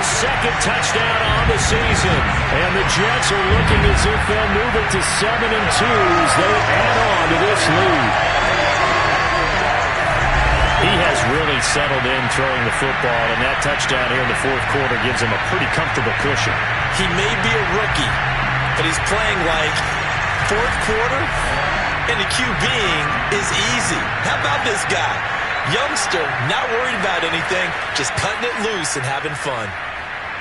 his second touchdown on the season. And the Jets are looking as if they'll move it to 7-2 as they add on to this lead. He has really settled in throwing the football, and that touchdown here in the fourth quarter gives him a pretty comfortable cushion. He may be a rookie, but he's playing like fourth quarter, and the QBing is easy. How about this guy? Youngster, not worried about anything, just cutting it loose and having fun.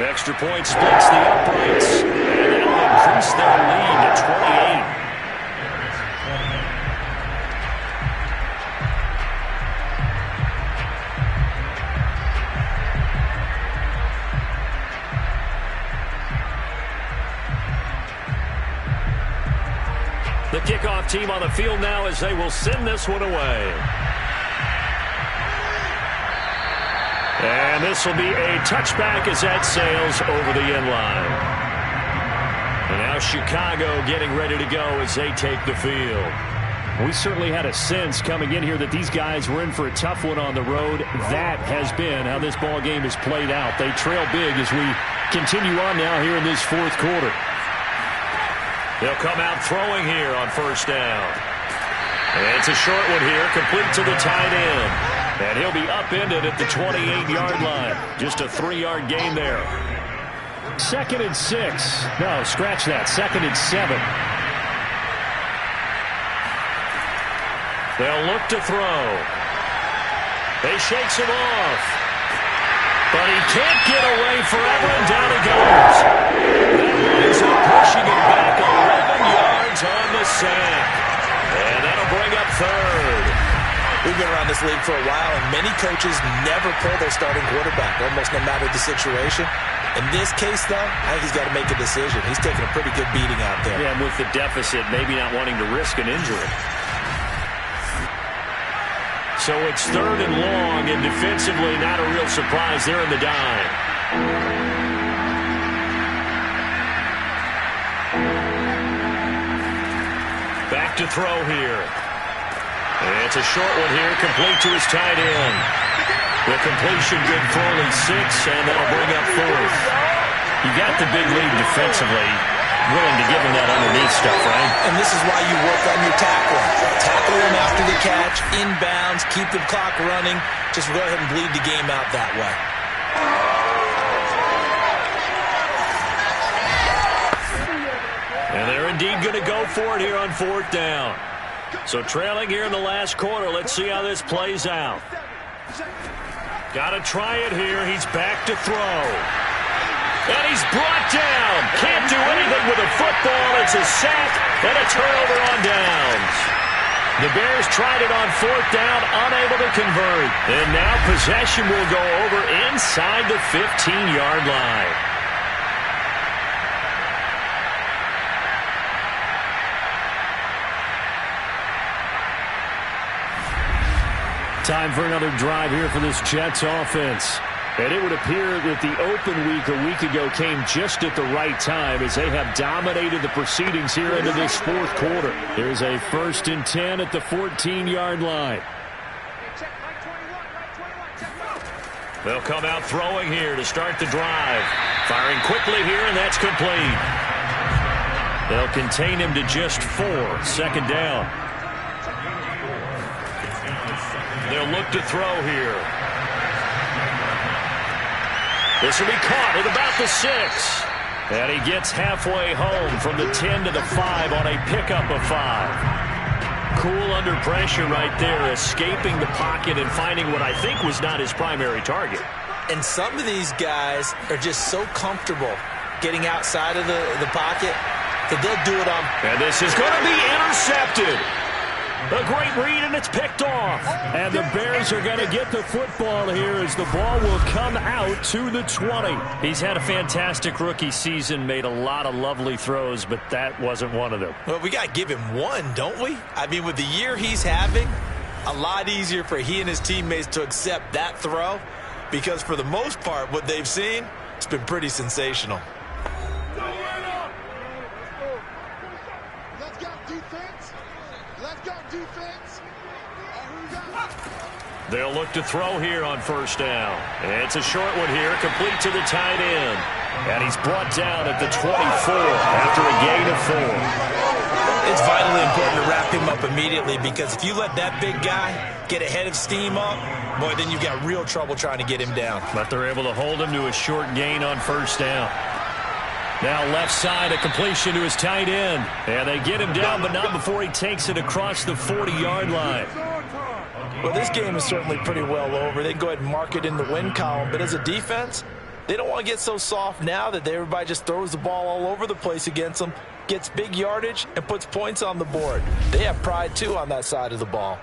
The extra point splits the uprights, and that'll increase their lead to 28. The kickoff team on the field now as they will send this one away. And this will be a touchback as that sails over the end line. And now Chicago getting ready to go as they take the field. We certainly had a sense coming in here that these guys were in for a tough one on the road. That has been how this ball game has played out. They trail big as we continue on now here in this fourth quarter. They'll come out throwing here on first down. And it's a short one here, complete to the tight end. And he'll be upended at the 28-yard line. Just a 3-yard gain there. 2nd and 6. No, scratch that. 2nd and 7. They'll look to throw. They shakes him off. But he can't get away forever, and down he goes. That winds up pushing him back 11 yards on the sack. And that'll bring up third. We've been around this league for a while, and many coaches never pull their starting quarterback, almost no matter the situation. In this case, though, I think he's got to make a decision. He's taking a pretty good beating out there. Yeah, and with the deficit, maybe not wanting to risk an injury. So it's 3rd and long, and defensively not a real surprise there in the dime. Back to throw here. And it's a short one here, complete to his tight end. The completion good for only 6, and that'll bring up 4th. You got the big lead defensively. Willing to give him that underneath stuff, right? And this is why you work on your tackling. Tackle him after the catch, inbounds, keep the clock running. Just go ahead and bleed the game out that way. And they're indeed going to go for it here on 4th down. So trailing here in the last quarter. Let's see how this plays out. Got to try it here. He's back to throw. And he's brought down. Can't do anything with a football. It's a sack and a turnover on downs. The Bears tried it on 4th down, unable to convert. And now possession will go over inside the 15-yard line. Time for another drive here for this Jets offense. And it would appear that the open week a week ago came just at the right time as they have dominated the proceedings here into this fourth quarter. There's a 1st and 10 at the 14-yard line. They'll come out throwing here to start the drive. Firing quickly here, and that's complete. They'll contain him to just 4. 2nd down. They'll look to throw here. This will be caught at about the 6. And he gets halfway home from the 10 to the 5 on a pickup of 5. Cool under pressure right there, escaping the pocket and finding what I think was not his primary target. And some of these guys are just so comfortable getting outside of the pocket that they'll do it on. And this is going to be intercepted. A great read, and it's picked off. And the Bears are going to get the football here as the ball will come out to the 20. He's had a fantastic rookie season, made a lot of lovely throws, but that wasn't one of them. Well, we got to give him one, don't we? I mean, with the year he's having, a lot easier for he and his teammates to accept that throw because for the most part, what they've seen, it's been pretty sensational. They'll look to throw here on first down. It's a short one here, complete to the tight end. And he's brought down at the 24 after a gain of 4. It's vitally important to wrap him up immediately, because if you let that big guy get ahead of steam up, boy, then you've got real trouble trying to get him down. But they're able to hold him to a short gain on first down. Now left side, a completion to his tight end. And they get him down, but not before he takes it across the 40-yard line. Well, this game is certainly pretty well over. They can go ahead and mark it in the win column. But as a defense, they don't want to get so soft now that everybody just throws the ball all over the place against them, gets big yardage, and puts points on the board. They have pride, too, on that side of the ball.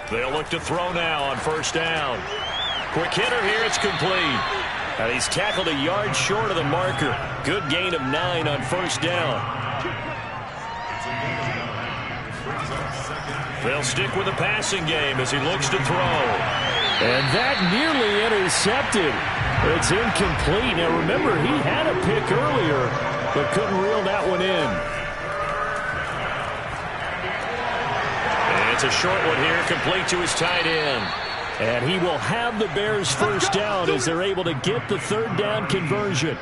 They'll look to throw now on first down. Quick hitter here, it's complete. And he's tackled a yard short of the marker. Good gain of 9 on first down. They'll stick with the passing game as he looks to throw. And that nearly intercepted. It's incomplete. Now remember, he had a pick earlier, but couldn't reel that one in. It's a short one here, complete to his tight end. And he will have the Bears first down as they're able to get the third down conversion.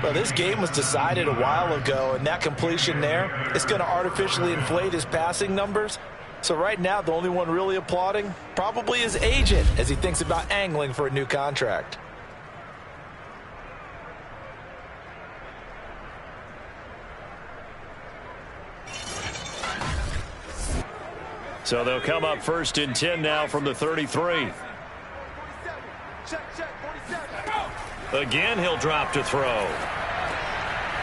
Well, this game was decided a while ago, and that completion there, it's going to artificially inflate his passing numbers. So right now, the only one really applauding probably his agent as he thinks about angling for a new contract. So they'll come up first and 10 now from the 33. Again, he'll drop to throw.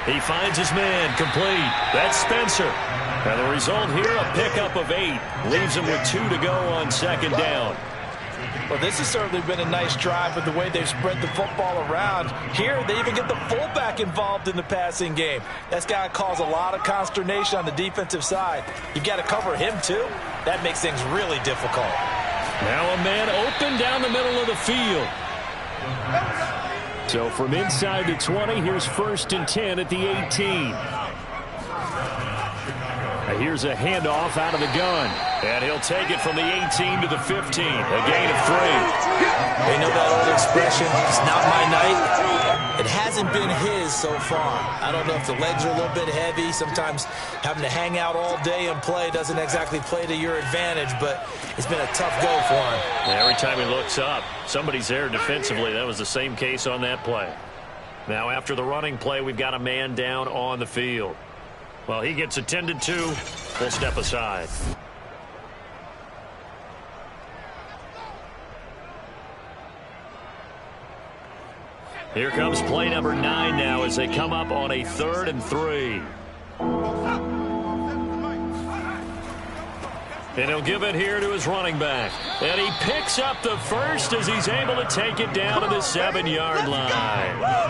He finds his man, complete. That's Spencer. And the result here, a pickup of 8. Leaves him with 2 to go on second down. Well, this has certainly been a nice drive with the way they've spread the football around. Here, they even get the fullback involved in the passing game. That's got to cause a lot of consternation on the defensive side. You've got to cover him, too. That makes things really difficult. Now a man open down the middle of the field. So from inside the 20, here's first and 10 at the 18. Here's a handoff out of the gun. And he'll take it from the 18 to the 15. A gain of 3. They know that old expression, it's not my night. It hasn't been his so far. I don't know if the legs are a little bit heavy. Sometimes having to hang out all day and play doesn't exactly play to your advantage, but it's been a tough go for him. Yeah, every time he looks up, somebody's there defensively. That was the same case on that play. Now after the running play, we've got a man down on the field. Well, he gets attended to. We'll step aside. Here comes play number 9 now as they come up on a 3rd and 3. And he'll give it here to his running back. And he picks up the first as he's able to take it down to the 7-yard line. Oh,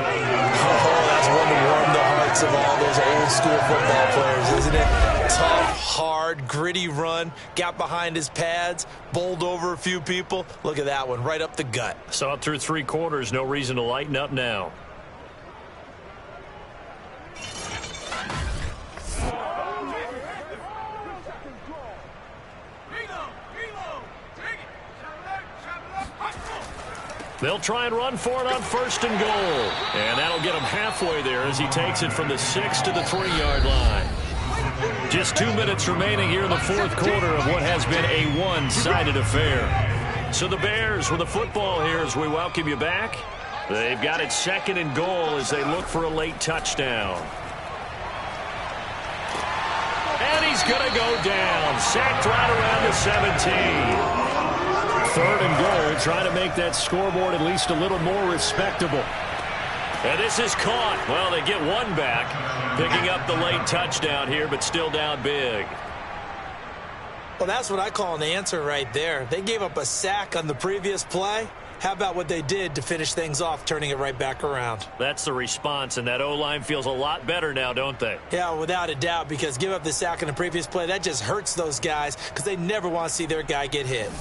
that's one to warm the hearts of all those old school football players, isn't it? Tough, hard, gritty run. Got behind his pads, bowled over a few people. Look at that one, right up the gut. Saw it through 3 quarters. No reason to lighten up now. They'll try and run for it on 1st and goal. And that'll get him halfway there as he takes it from the 6 to the 3-yard line. Just 2 minutes remaining here in the 4th quarter of what has been a one-sided affair. So the Bears with the football here as we welcome you back. They've got it 2nd and goal as they look for a late touchdown. And he's going to go down. Sacked right around the 17. 3rd and goal, trying to make that scoreboard at least a little more respectable. And this is caught. Well, they get one back, picking up the late touchdown here, but still down big. Well, that's what I call an answer right there. They gave up a sack on the previous play. How about what they did to finish things off, turning it right back around? That's the response, and that O-line feels a lot better now, don't they? Yeah, without a doubt, because give up the sack on the previous play, that just hurts those guys because they never want to see their guy get hit.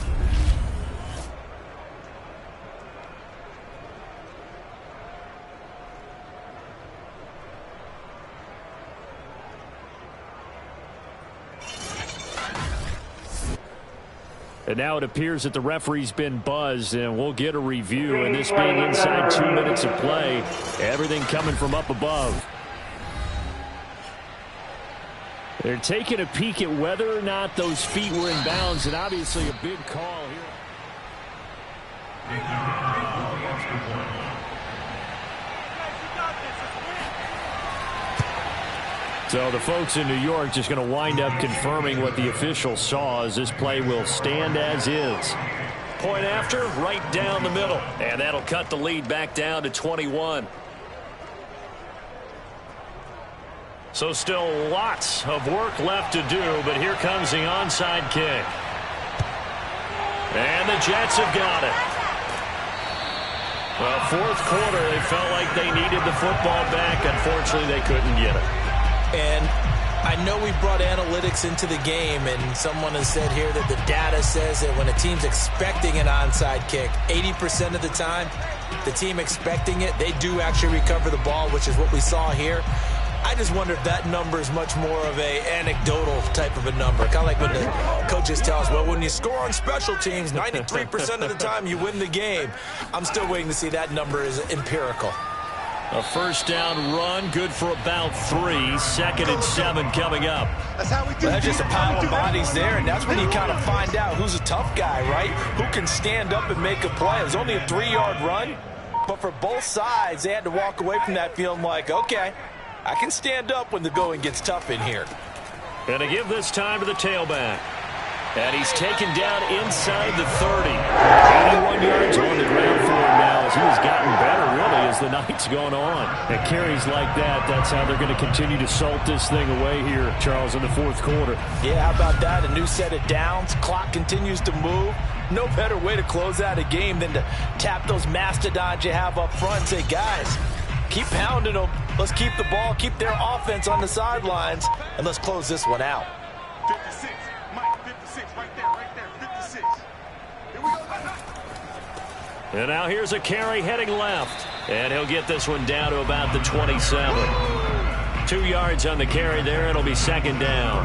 And now it appears that the referee's been buzzed, and we'll get a review. And this being inside 2 minutes of play, everything coming from up above. They're taking a peek at whether or not those feet were in bounds, and obviously a big call here. So the folks in New York just going to wind up confirming what the official saw, as this play will stand as is. Point after, right down the middle. And that'll cut the lead back down to 21. So still lots of work left to do, but here comes the onside kick. And the Jets have got it. Well, fourth quarter, they felt like they needed the football back. Unfortunately, they couldn't get it. And I know we brought analytics into the game, and someone has said here that the data says that when a team's expecting an onside kick, 80% of the time, the team expecting it, they do actually recover the ball, which is what we saw here. I just wonder if that number is much more of a anecdotal type of a number. Kind of like when the coaches tell us, well, when you score on special teams, 93% of the time you win the game. I'm still waiting to see that number is empirical. A first down run, good for about 3. 2nd and 7 coming up. That's just a pile of bodies there, and that's when you kind of find out who's a tough guy, right? Who can stand up and make a play. It was only a 3-yard run, but for both sides, they had to walk away from that feeling like, okay, I can stand up when the going gets tough in here. And to give this time to the tailback. And he's taken down inside the 30. 81 yards on the ground for him now, as he has gotten better, really, as the night's gone on. And carries like that, that's how they're going to continue to salt this thing away here, Charles, in the fourth quarter. Yeah, how about that? A new set of downs. Clock continues to move. No better way to close out a game than to tap those mastodons you have up front and say, guys, keep pounding them. Let's keep the ball, keep their offense on the sidelines, and let's close this one out. 56, Mike, 56, right there, 56. Here we go. And now here's a carry heading left. And he'll get this one down to about the 27. 2 yards on the carry there. It'll be 2nd down.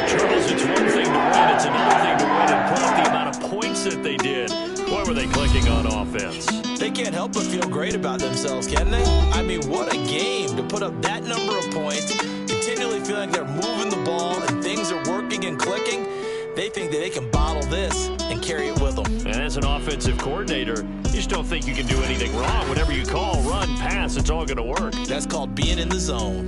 Charles, it's one thing to win. It's another thing to win and put up the amount of points that they did. What were they clicking on offense? They can't help but feel great about themselves, can they? I mean, what a game to put up that number of points, continually feeling like they're moving the ball and things are working and clicking. They think that they can bottle this and carry it with them. And as an offensive coordinator, you just don't think you can do anything wrong. Whatever you call, run, pass, it's all going to work. That's called being in the zone.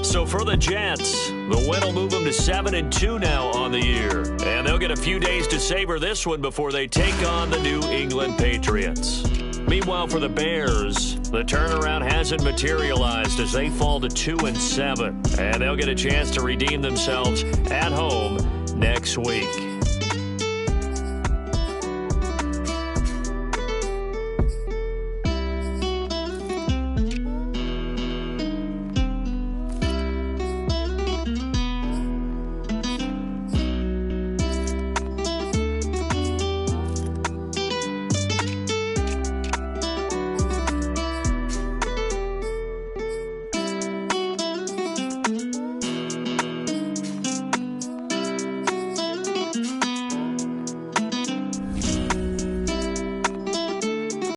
So for the Jets, the win will move them to 7-2 now on the year. And they'll get a few days to savor this one before they take on the New England Patriots. Meanwhile, for the Bears, the turnaround hasn't materialized as they fall to 2-7. And they'll get a chance to redeem themselves at home next week.